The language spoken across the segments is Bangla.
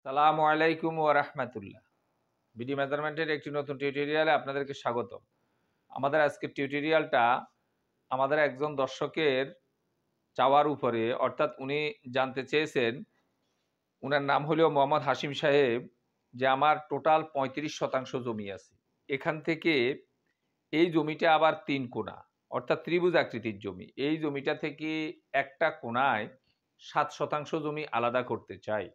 সালামু আলাইকুম ওয়া রাহমাতুল্লাহ। বিডি মেজারমেন্টের একটি নতুন টিউটোরিয়ালে আপনাদেরকে স্বাগতম। আমাদের আজকের টিউটোরিয়ালটা আমাদের একজন দর্শকের চাওয়ার উপরে, অর্থাৎ উনি জানতে চেয়েছেন, উনার নাম হলো মোহাম্মদ হাশিম সাহেব, যে আমার টোটাল ৩৫% জমি আছে। এখান থেকে এই জমিটা আবার ৩ কোণা, অর্থাৎ ত্রিভুজ আকৃতির জমি। এই জমিটা থেকে একটা কোণায় ৭% জমি আলাদা করতে চাই।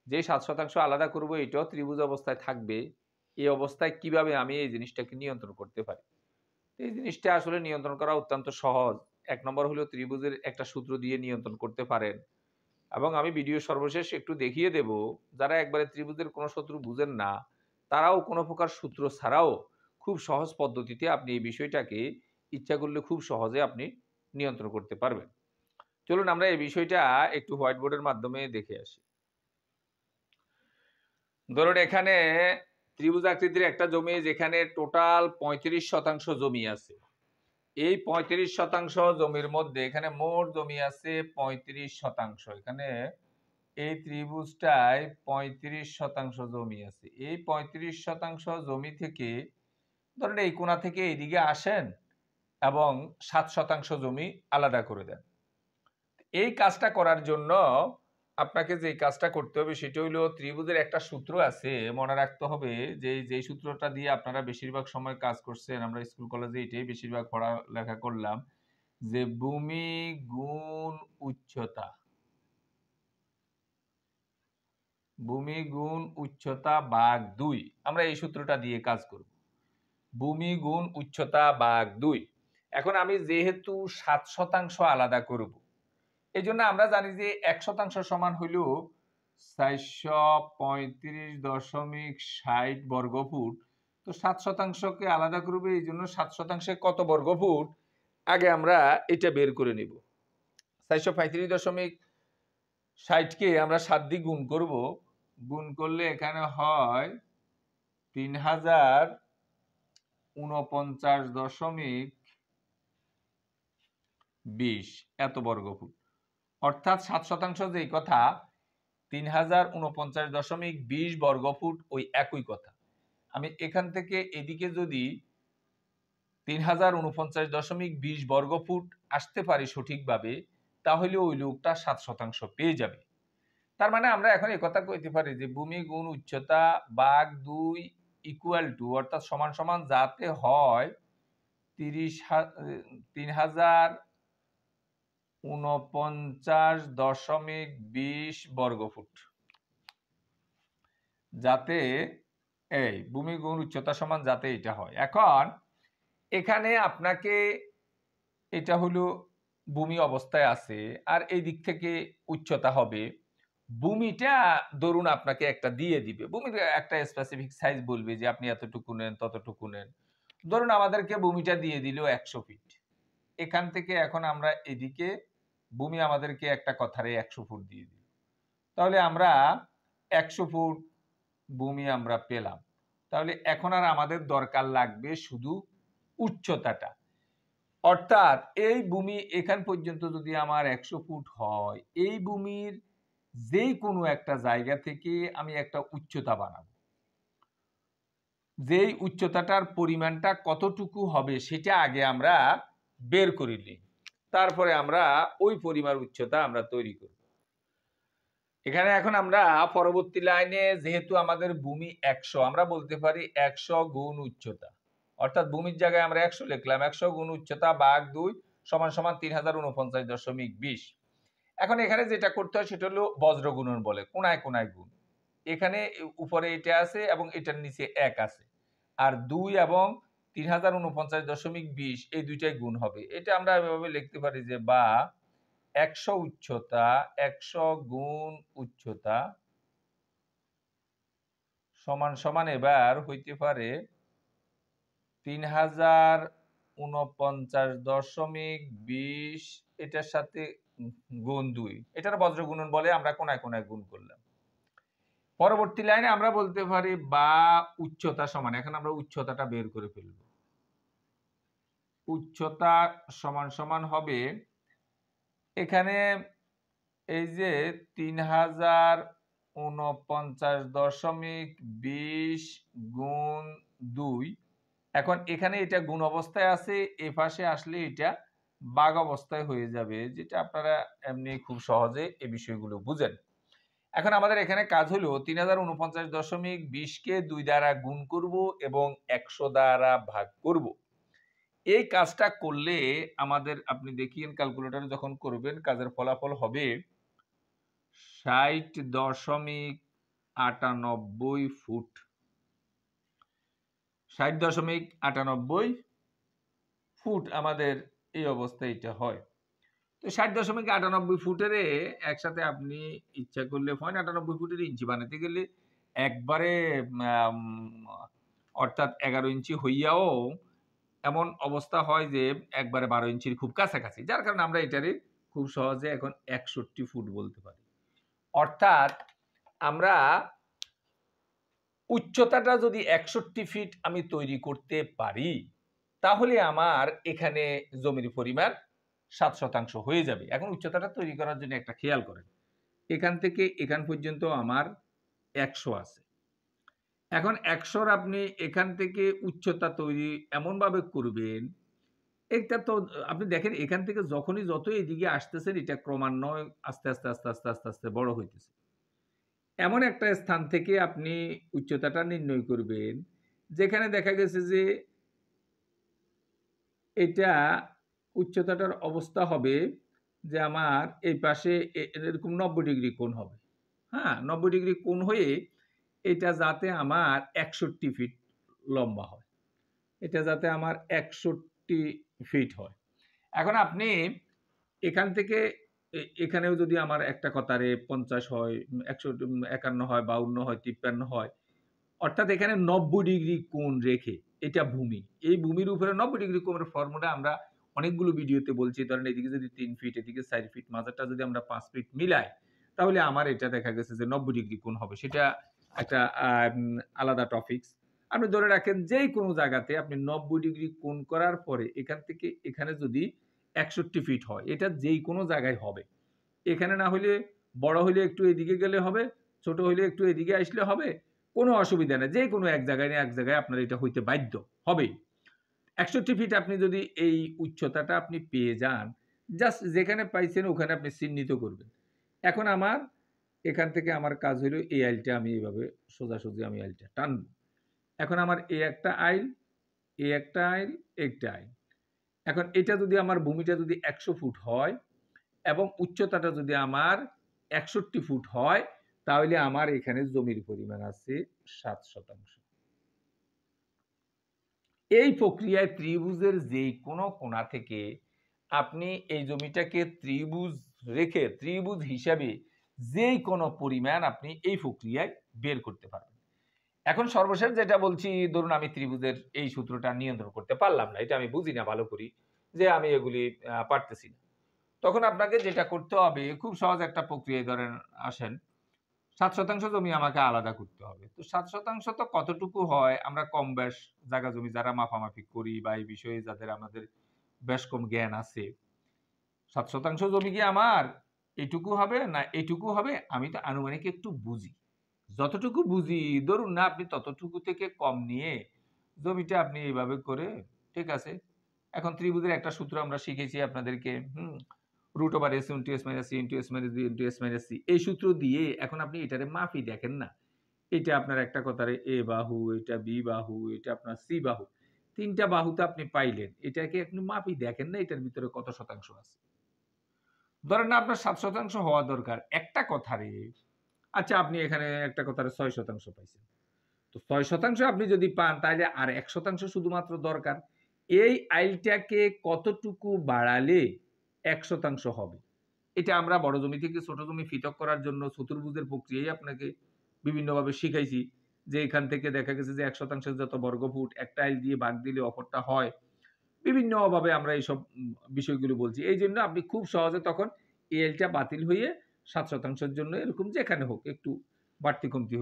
যে ৭% আলাদা করব এটাও ত্রিভুজ অবস্থায় থাকবে। এই অবস্থায় কিভাবে আমি এই জিনিসটাকে নিয়ন্ত্রণ করতে পারি? এই জিনিসটা আসলে নিয়ন্ত্রণ করা অত্যন্ত সহজ। ১ নম্বর হলো ত্রিভুজের একটা সূত্র দিয়ে নিয়ন্ত্রণ করতে পারেন। এবং আমি ভিডিও সর্বশেষ একটু দেখিয়ে দেব, যারা একবারে ত্রিভুজের কোনো সূত্র বুঝেন না, তারাও কোনো প্রকার সূত্র ছাড়াও খুব সহজ পদ্ধতিতে আপনি এই বিষয়টাকে ইচ্ছা করলে খুব সহজে আপনি নিয়ন্ত্রণ করতে পারবেন। চলুন আমরা এই বিষয়টা একটু হোয়াইট বোর্ডের মাধ্যমে দেখে আসি। ধরুন এখানে ত্রিভুজ আকৃতির একটা জমি, যেখানে টোটাল ৩৫% জমি আছে। এই ৩৫% জমির মধ্যে এখানে মোট জমি আছে ৩৫%। এখানে এই ত্রিভুজটায় ৩৫% জমি আছে। এই ৩৫% জমি থেকে ধরুন এই কোণা থেকে এইদিকে আসেন এবং ৭% জমি আলাদা করে দেন। এই কাজটা করার জন্য আপনাকে যে কাজটা করতে হবে সেটা হলো, ত্রিভুজের একটা সূত্র আছে, মনে রাখতে হবে যে যেই সূত্রটা দিয়ে আপনারা বেশিরভাগ সময় কাজ করছেন, আমরা স্কুল কলেজে এটাই বেশিরভাগ পড়ালেখা করলাম, যে ভূমি গুণ উচ্চতা। ভূমি গুণ উচ্চতা ভাগ ২। আমরা এই সূত্রটা দিয়ে কাজ করব। ভূমি গুণ উচ্চতা ভাগ ২। এখন আমি যেহেতু ৭% আলাদা করব, এই জন্য আমরা জানি যে ১% সমান হইল ৪৩৫.৬০ বর্গফুট। তো ৭%কে আলাদা করবে, এই জন্য ৭%-এ কত বর্গফুট আগে আমরা এটা বের করে নিব। ৪৩৫.৬০-কে আমরা ৭ দিয়ে গুণ করব। গুণ করলে এখানে হয় ৩০৪৯.২০ এত বর্গফুট। অর্থাৎ ৭% যেই কথা, ৩০৪৯.২০ বর্গফুট ওই একই কথা। আমি এখান থেকে এদিকে যদি ৩০৪৯.২০ বর্গফুট আসতে পারি সঠিকভাবে, তাহলে ওই লোকটা ৭% পেয়ে যাবে। তার মানে আমরা এখন এই কথা কইতে পারি যে ভূমি গুণ উচ্চতা ভাগ ২ ইকুয়াল টু, অর্থাৎ সমান সমান যাতে হয় ৩০৪৯.২০ বর্গফুট, যাতে এই ভূমি গুণ উচ্চতা সমান যাতে এটা হয়। এখন এখানে আপনাকে, এটা হলো ভূমি অবস্থায় আছে, আর এই দিক থেকে উচ্চতা হবে। ভূমিটা ধরুন আপনাকে একটা দিয়ে দিবে, ভূমির একটা স্পেসিফিক সাইজ বলবে যে আপনি এতটুকু নেন ততটুকু নেন। ধরুন আমাদেরকে ভূমিটা দিয়ে দিল ১০০ ফিট। এখান থেকে এখন আমরা এদিকে ভূমি আমাদেরকে একটা কথারে ১০০ ফুট দিয়ে দিল। তাহলে আমরা ১০০ ফুট ভূমি আমরা পেলাম। তাহলে এখন আর আমাদের দরকার লাগবে শুধু উচ্চতাটা। অর্থাৎ এই ভূমি এখান পর্যন্ত যদি আমার ১০০ ফুট হয়, এই ভূমির যেই কোনো একটা জায়গা থেকে আমি একটা উচ্চতা বানাবো। যেই উচ্চতাটার পরিমাণটা কতটুকু হবে সেটা আগে আমরা বের করে নিই, তারপরে আমরা ওই পরিমাণ উচ্চতা আমরা তৈরি করব। এখানে এখন আমরা পরবর্তী লাইনে, যেহেতু আমাদের ভূমি ১০০, আমরা বলতে পারি ১০০ গুণ উচ্চতা, অর্থাৎ ভূমির জায়গায় আমরা ১০০ লিখলাম, ১০০ গুণ উচ্চতা ভাগ ২ সমান সমান ৩০৪৯.২০। এখন এখানে যেটা করতে হয় সেটা হলো বজ্র গুণন বলে, কোনায় কোনায় গুণ। এখানে উপরে এটা আছে এবং এটার নিচে ১ আছে, আর ২ এবং ৩০৪৯.২০ এই দুইটাই গুণ হবে। এটা আমরা এভাবে লিখতে পারি যে, বা ১০০ উচ্চতা, ১০০ গুণ উচ্চতা সমান সমান এবার হইতে পারে ৩০৪৯.২০ এটার সাথে গুণ ২। এটার বজ্র গুণন বলে, আমরা কোনায় কোনায় গুণ করলাম। পরবর্তী লাইনে আমরা বলতে পারি বা উচ্চতা সমান, এখন আমরা উচ্চতাটা বের করে ফেলব। উচ্চতা সমান সমান হবে এখানে এই যে ৩০৪৯.২০ 49.20 গুণ 2। এখন এখানে এটা গুণ অবস্থায় আছে, এ পাশে আসলে এটা ভাগ অবস্থায় হয়ে যাবে, যেটা আপনারা এমনি খুব সহজে এই বিষয়গুলো বুঝেন। এখন আমাদের এখানে কাজ হলো 3049.20 কে 2 দ্বারা গুণ করব এবং 100 দ্বারা ভাগ করব। এই কাজটা করলে আমাদের, আপনি দেখিয়েন ক্যালকুলেটরে যখন করবেন, কাজের ফলাফল হবে 60.98 ফুট। 60.98 ফুট আমাদের এই অবস্থায় এটা হয়। তো 60.98 ফুটের একসাথে আপনি ইচ্ছা করলে 0.98 ফুটের ইঞ্চি বানাতে গেলে একবারে অর্থাৎ 11 ইঞ্চি হইয়াও এমন অবস্থা হয় যে একবারে 12 ইঞ্চির খুব কাছাকাছি, যার কারণে আমরা এটারে খুব সহজে এখন 61 ফুট বলতে পারি। অর্থাৎ আমরা উচ্চতাটা যদি 61 ফিট আমি তৈরি করতে পারি, তাহলে আমার এখানে জমির পরিমাণ 7% হয়ে যাবে। এখন উচ্চতাটা তৈরি করার জন্য একটা খেয়াল করেন, এখান থেকে এখান পর্যন্ত আমার 100 আছে। এখন 100-র আপনি এখান থেকে উচ্চতা তৈরি এমনভাবে করবেন, এটা তো আপনি দেখেন এখান থেকে যখনই যত এদিকে আসতেছেন, এটা ক্রমান্বয়ে আস্তে আস্তে আস্তে আস্তে আস্তে আস্তে বড় হইতেছে। এমন একটা স্থান থেকে আপনি উচ্চতাটা নির্ণয় করবেন, যেখানে দেখা গেছে যে এটা উচ্চতাটার অবস্থা হবে যে আমার এই পাশে এরকম 90 ডিগ্রি কোণ হবে। হ্যাঁ, 90 ডিগ্রি কোণ হয়ে এটা যাতে আমার 61 ফিট লম্বা হয়। এটা যাতে আমার 61 ফিট হয়। এখন আপনি এখান থেকে এখানেও যদি আমার একটা কথারে 50 হয়, 151 হয়, 52 হয়, 53 হয়, অর্থাৎ এখানে 90 ডিগ্রি কোণ রেখে, এটা ভূমি। এই ভূমির উপরে 90 ডিগ্রি কোণের ফর্মুলা আমরা অনেকগুলো ভিডিওতে বলছি। ধরেন এদিকে যদি 3 ফিট, এদিকে 4 ফিট, মাঝারটা যদি আমরা 5 ফিট মিলাই, তাহলে আমার এটা দেখা গেছে যে 90 ডিগ্রি কোণ হবে। সেটা একটা আলাদা টপিকস। আপনি ধরে রাখেন যেই কোনো জায়গাতে আপনি 90 ডিগ্রি কোণ করার পরে এখান থেকে এখানে যদি 61 ফিট হয়, এটা যেই কোনো জায়গায় হবে। এখানে না হইলে, বড় হইলে একটু এদিকে গেলে হবে, ছোট হইলে একটু এদিকে আসলে হবে। কোনো অসুবিধা নেই। যেকোনো এক জায়গায় না এক জায়গায় আপনার এটা হইতে বাধ্য হবেই। 61 ফিট আপনি যদি এই উচ্চতাটা আপনি পেয়ে যান, জাস্ট যেখানে পাইছেন ওখানে আপনি চিহ্নিত করবেন। এখন আমার এখান থেকে আমার কাজ হইল এই আইলটা আমি এভাবে সোজাসুজি আমি আইলটা টানবো। এখন আমার এই একটা আইল, এই একটা আইল, একটা আইল। এখন এটা যদি আমার ভূমিটা যদি 100 ফুট হয় এবং উচ্চতাটা যদি আমার 61 ফুট হয়, তাহলে আমার এখানে জমির পরিমাণ আছে 7%। এই প্রক্রিয়ায় ত্রিভুজের যেই কোনো কোণা থেকে আপনি এই জমিটাকে ত্রিভুজ রেখে ত্রিভুজ হিসাবে যেই কোনো পরিমাণ আপনি এই প্রক্রিয়ায় বের করতে পারবেন। এখন সর্বশেষ যেটা বলছি, ধরুন আমি ত্রিভুজের এই সূত্রটা নিয়ন্ত্রণ করতে পারলাম না, এটা আমি বুঝি না ভালো করি যে আমি এগুলি পারতেছি না, তখন আপনাকে যেটা করতে হবে, খুব সহজ একটা প্রক্রিয়ায় ধরেন আসেন 7% জমি আমাকে আলাদা করতে হবে। তো 7% তো কতটুকু হয়, আমরা কম বেশ জায়গা জমি যারা মাপামাপি করি বা এই বিষয়ে যাদের আমাদের বেশ কম জ্ঞান আছে, 7% জমি কি আমার এটুকু হবে না এটুকু হবে, আমি তো আনুমানিক একটু বুঝি। যতটুকু বুঝি, ধরুন না আপনি ততটুকু থেকে কম নিয়ে জমিটা আপনি এইভাবে করে, ঠিক আছে। এখন ত্রিভুজের একটা সূত্র আমরা শিখেছি আপনাদেরকে, root over S into S minus C into S minus B into S minus C, এই সূত্র দিয়ে এখন আপনি এটারে মাপি দেখেন না, এটা আপনার একটা কথারে এ বাহু, এটা বি বাহু, এটা আপনার সি বাহু, তিনটা বাহুতে আপনি পাইলেন, এটাকে আপনি মাপি দেখেন না এটার ভিতরে কত শতাংশ আছে। ধরেন না আপনার 7% হওয়া দরকার একটা কথারে, আচ্ছা আপনি এখানে একটা কথারে 6% পাইছেন। তো 6% আপনি যদি পান, তাহলে আর 1% শুধুমাত্র দরকার। এই আইলটাকে কতটুকু বাড়ালে 1% হবে? এটা আমরা বড় জমি থেকে ছোট জমি পৃথক করার জন্য চতুর্ভুজের প্রক্রিয়ায় আপনাকে বিভিন্নভাবে শিখাইছি। যে এখান থেকে দেখা গেছে যে 1% যত বর্গফুট একটা আইল দিয়ে ভাগ দিলে অপরটা হয়। বিভিন্নভাবে আমরা এইসব বিষয়গুলো বলছি। এইজন্য আপনি খুব সহজে তখন এই আইলটা বাতিল হয়ে 7%-র জন্য এরকম যেখানে হোক একটু বাড়তি কমতি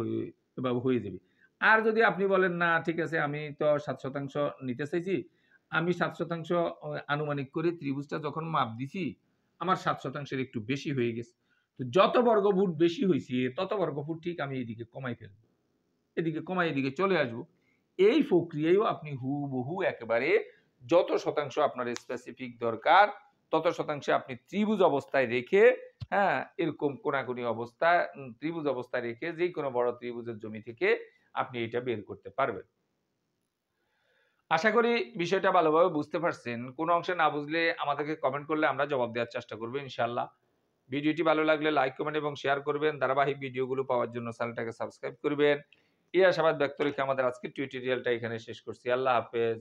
হয়ে যাবে। আর যদি আপনি বলেন না ঠিক আছে আমি তো 7% নিতে চাইছি, আমি 7% আনুমানিক করে ত্রিভুজটা যখন মাপ দিছি, আমার 7%-এর একটু বেশি হয়ে গেছে। তো যত বর্গফুট বেশি হইছে তত বর্গফুট ঠিক আমি এদিকে কমাই ফেলব, এদিকে কমাই এদিকে চলে আসব। এই প্রক্রিয়ায়ও আপনি হুবহু একেবারে যত শতাংশ আপনার স্পেসিফিক দরকার তত শতাংশে আপনি ত্রিভুজ অবস্থায় রেখে, হ্যাঁ, এরকম কোনাকুনি অবস্থায় ত্রিভুজ অবস্থায় রেখে যেই কোনো বড় ত্রিভুজের জমি থেকে আপনি এটা বের করতে পারবেন। আশা করি বিষয়টা ভালোভাবে বুঝতে পারছেন। কোন অংশে না বুঝলে আমাদেরকে কমেন্ট করলে আমরা জবাব দেওয়ার চেষ্টা করব ইনশাআল্লাহ। ভিডিওটি ভালো লাগলে লাইক, কমেন্ট এবং শেয়ার করবেন। ধারাবাহিক ভিডিওগুলো পাওয়ার জন্য চ্যানেলটাকে সাবস্ক্রাইব করবেন। এই আশাবাদ ব্যক্ত রেখে আমাদের আজকের টিউটোরিয়ালটা এখানে শেষ করছি। আল্লাহ হাফেজ।